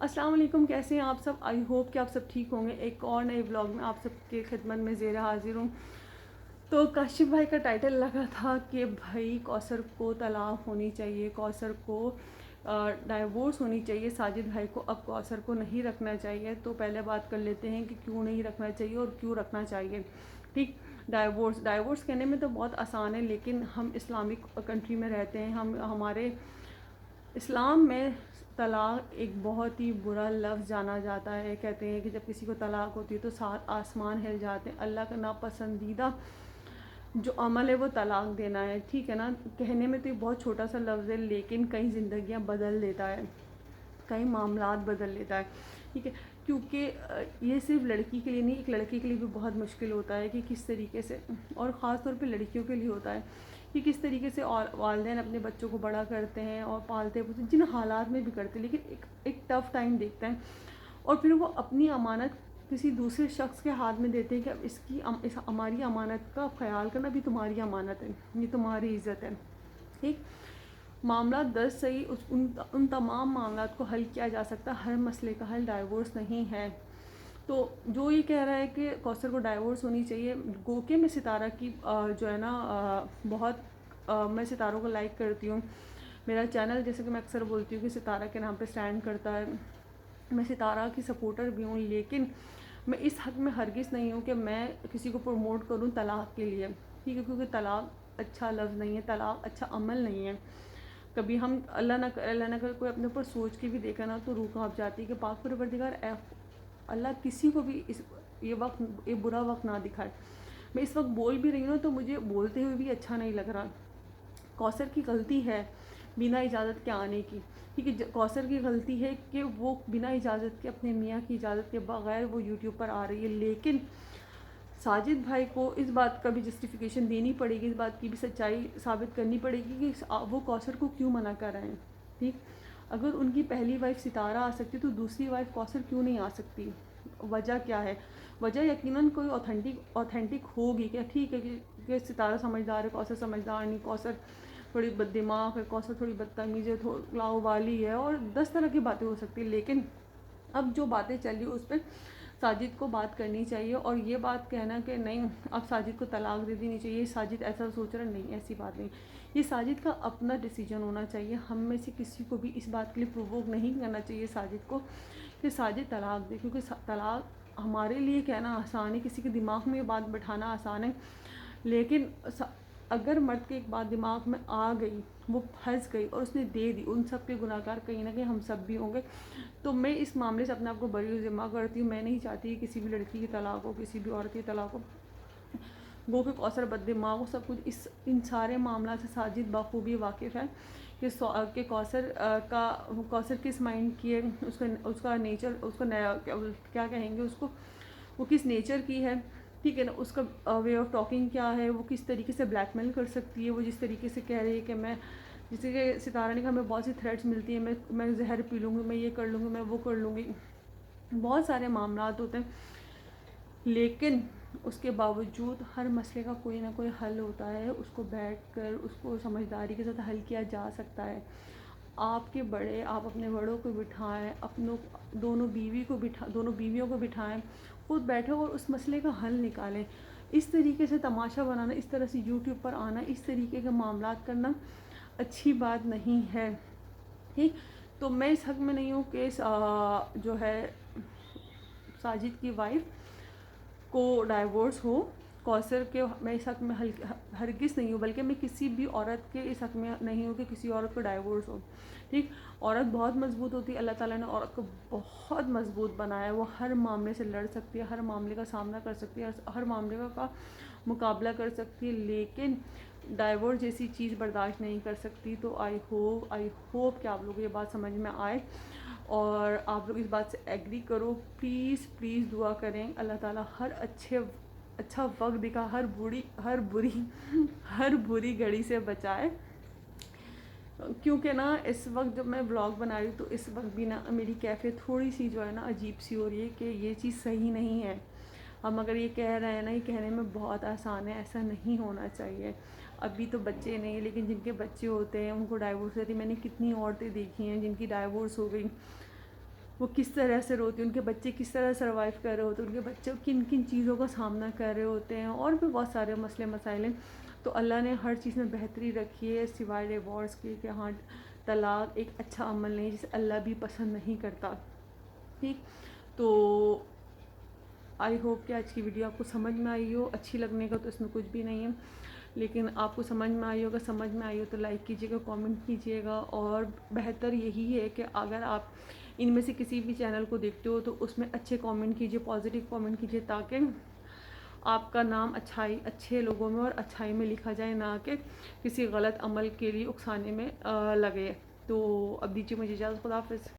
السلام علیکم، کیسے ہیں آپ سب؟ آئی ہوپ کہ آپ سب ٹھیک ہوں گے۔ ایک اور نئے بلاگ میں آپ سب کے خدمت میں زیر حاضر ہوں۔ تو کاشف بھائی کا ٹائٹل لگا تھا کہ بھائی کوثر کو طلاق ہونی چاہیے، کوثر کو ڈائیورس ہونی چاہیے، ساجد بھائی کو اب کوثر کو نہیں رکھنا چاہیے۔ تو پہلے بات کر لیتے ہیں کہ کیوں نہیں رکھنا چاہیے اور کیوں رکھنا چاہیے۔ ٹھیک، ڈائیورس کہنے میں تو بہت آسان ہے، لیکن ہم اسلامک کنٹری میں رہتے ہیں، ہمارے اسلام میں طلاق ایک بہت ہی برا لفظ جانا جاتا ہے۔ کہتے ہیں کہ جب کسی کو طلاق ہوتی ہے تو 7 آسمان ہل جاتے ہیں۔ اللہ کا ناپسندیدہ جو عمل ہے وہ طلاق دینا ہے، ٹھیک ہے نا۔ کہنے میں تو یہ بہت چھوٹا سا لفظ ہے، لیکن کئی زندگیاں بدل دیتا ہے، کئی معاملات بدل لیتا ہے، ٹھیک ہے۔ کیونکہ یہ صرف لڑکی کے لیے نہیں، ایک لڑکے کے لیے بھی بہت مشکل ہوتا ہے کہ کس طریقے سے، اور خاص طور پہ لڑکیوں کے لیے ہوتا ہے کہ کس طریقے سے والدین اپنے بچوں کو بڑا کرتے ہیں اور پالتے ہیں، جن حالات میں بھی کرتے ہیں، لیکن ایک ٹف ٹائم دیکھتے ہیں اور پھر وہ اپنی امانت کسی دوسرے شخص کے ہاتھ میں دیتے ہیں کہ اب ہماری امانت کا خیال کرنا بھی تمہاری امانت ہے، یہ تمہاری عزت ہے، ٹھیک۔ معاملات درست صحیح ان تمام معاملات کو حل کیا جا سکتا، ہر مسئلے کا حل ڈائیورس نہیں ہے۔ تو جو یہ کہہ رہا ہے کہ کوثر کو ڈائیورس ہونی چاہیے، گو کہ میں ستارہ کی جو ہے نا بہت میں ستاروں کو لائک کرتی ہوں۔ میرا چینل جیسے کہ میں اکثر بولتی ہوں کہ ستارہ کے نام پہ اسٹینڈ کرتا ہے، میں ستارہ کی سپورٹر بھی ہوں، لیکن میں اس حق میں ہرگز نہیں ہوں کہ میں کسی کو پروموٹ کروں طلاق کے لیے، ٹھیک ہے، کیونکہ طلاق اچھا لفظ نہیں ہے، طلاق اچھا عمل نہیں ہے۔ کبھی ہم اللہ نہ کرے کوئی اپنے اوپر سوچ کے بھی دیکھا نا تو روح کانپ جاتی ہے کہ پاک پروردگار اللہ کسی کو بھی یہ برا وقت نہ دکھائے۔ میں اس وقت بول بھی رہی ہوں تو مجھے بولتے ہوئے بھی اچھا نہیں لگ رہا۔ کوثر کی غلطی ہے بنا اجازت کے آنے کی، ٹھیک ہے، کوثر کی غلطی ہے کہ وہ بنا اجازت کے، اپنے میاں کی اجازت کے بغیر وہ یوٹیوب پر آ رہی ہے، لیکن ساجد بھائی کو اس بات کا بھی جسٹیفیکیشن دینی پڑے گی، اس بات کی بھی سچائی ثابت کرنی پڑے گی کہ وہ کوثر کو کیوں منع کر رہے ہیں، ٹھیک۔ اگر ان کی پہلی وائف ستارہ آ سکتی تو دوسری وائف کوثر کیوں نہیں آ سکتی؟ وجہ کیا ہے؟ وجہ یقیناً کوئی اوتھینٹک ہوگی کہ ٹھیک ہے کہ ستارہ سمجھدار ہے، کوثر سمجھدار نہیں، کوثر تھوڑی بد دماغ ہے، کوثر تھوڑی بدتمیز ہے، لاؤ والی ہے، اور 10 طرح کی باتیں ہو سکتی ہیں، لیکن اب جو باتیں چل رہی اس پہ ساجد کو بات کرنی چاہیے۔ اور یہ بات کہنا کہ نہیں اب ساجد کو طلاق دے دینی چاہیے، ساجد ایسا سوچ رہا، نہیں، ایسی بات نہیں، یہ ساجد کا اپنا ڈیسیجن ہونا چاہیے۔ ہم میں سے کسی کو بھی اس بات کے لیے پرووک نہیں کرنا چاہیے ساجد کو کہ ساجد طلاق دے، کیونکہ طلاق ہمارے لیے کہنا آسان ہے، کسی کے دماغ میں یہ بات بٹھانا آسان ہے، لیکن اگر مرد کے ایک بات دماغ میں آ گئی، وہ پھنس گئی اور اس نے دے دی، ان سب کے گناہ گار کہیں نہ کہیں ہم سب بھی ہوں گے۔ تو میں اس معاملے سے اپنے آپ کو بری ذمہ کرتی ہوں، میں نہیں چاہتی کہ کسی بھی لڑکی کی طلاق ہو، کسی بھی عورت کی طلاق ہو، وہ کہ کوثر بد دماغ ہو، سب کچھ ان سارے معاملات سے ساجد بخوبی واقف ہے کہ کوثر کس مائنڈ کی ہے، اس کا نیچر، اس کو کیا کہیں گے اس کو، وہ کس نیچر کی ہے، ٹھیک ہے نا، اس کا وے آف ٹاکنگ کیا ہے، وہ کس طریقے سے بلیک میل کر سکتی ہے، وہ جس طریقے سے کہہ رہی ہے کہ میں، جیسے کہ ستارہ نے کہا ہمیں بہت سی تھریٹس ملتی ہیں، میں زہر پی لوں گی، میں یہ کر لوں گی، میں وہ کر لوں گی، بہت سارے معاملات ہوتے ہیں، لیکن اس کے باوجود ہر مسئلے کا کوئی نہ کوئی حل ہوتا ہے، اس کو بیٹھ کر اس کو سمجھداری کے ساتھ حل کیا جا سکتا ہے۔ آپ کے بڑے، آپ اپنے بڑوں کو بٹھائیں، دونوں بیویوں کو بٹھائیں، خود بیٹھو اور اس مسئلے کا حل نکالیں۔ اس طریقے سے تماشا بنانا، اس طرح سے یوٹیوب پر آنا، اس طریقے کے معاملات کرنا اچھی بات نہیں ہے، ٹھیک۔ تو میں اس حق میں نہیں ہوں کہ جو ہے ساجد کی وائف کو ڈائیورس ہو، کوثر کے، میں اس حق میں ہرگز نہیں ہوں، بلکہ میں کسی بھی عورت کے اس حق میں نہیں ہوں کہ کسی عورت کو ڈائیورس ہو، ٹھیک۔ عورت بہت مضبوط ہوتی ہے، اللہ تعالیٰ نے عورت کو بہت مضبوط بنایا ہے، وہ ہر معاملے سے لڑ سکتی ہے، ہر معاملے کا سامنا کر سکتی ہے، ہر معاملے کا مقابلہ کر سکتی ہے، لیکن ڈائیورس جیسی چیز برداشت نہیں کر سکتی۔ تو آئی ہوپ کہ آپ لوگوں کو یہ بات سمجھ میں آئے اور آپ لوگ اس بات سے ایگری کرو۔ پلیز دعا کریں اللہ تعالیٰ ہر اچھا وقت دکھا، ہر بری گھڑی سے بچائے، کیونکہ نا اس وقت جب میں بلاگ بنا رہی ہوں تو اس وقت بھی نا میری کیفیت تھوڑی سی جو ہے نا عجیب سی ہو رہی ہے کہ یہ چیز صحیح نہیں ہے۔ ہم اگر یہ کہہ رہے ہیں نا، یہ کہنے میں بہت آسان ہے، ایسا نہیں ہونا چاہیے۔ ابھی تو بچے نہیں، لیکن جن کے بچے ہوتے ہیں ان کو ڈائیورس دیتی، میں نے کتنی عورتیں دیکھی ہیں جن کی ڈائیورس ہو گئی، وہ کس طرح سے روتی ہیں، ان کے بچے کس طرح سروائیو کر رہے ہوتے ہیں، ان کے بچے کن کن چیزوں کا سامنا کر رہے ہوتے ہیں، اور بھی بہت سارے مسئلے مسائل ہیں. تو اللہ نے ہر چیز میں بہتری رکھی ہے سوائے ڈیورس کے، کہ ہاں طلاق ایک اچھا عمل نہیں جسے اللہ بھی پسند نہیں کرتا. ٹھیک، تو آئی ہوپ کہ آج کی ویڈیو آپ کو سمجھ میں آئی ہو. اچھی لگنے کا تو اس میں کچھ بھی نہیں ہے، لیکن آپ کو سمجھ میں آئی ہوگا. سمجھ میں آئی ہو تو لائک کیجیے گا، کامنٹ کیجیے گا. اور بہتر یہی ہے کہ اگر آپ ان میں سے کسی بھی چینل کو دیکھتے ہو تو اس میں اچھے کامنٹ کیجیے، پازیٹیو کامنٹ کیجیے، تاکہ آپ کا نام اچھے لوگوں میں اور اچھائی میں لکھا جائے، نہ کہ کسی غلط عمل کے لیے اکسانے میں لگے. تو اب دیجیے مجھے اجازت. خدا حافظ.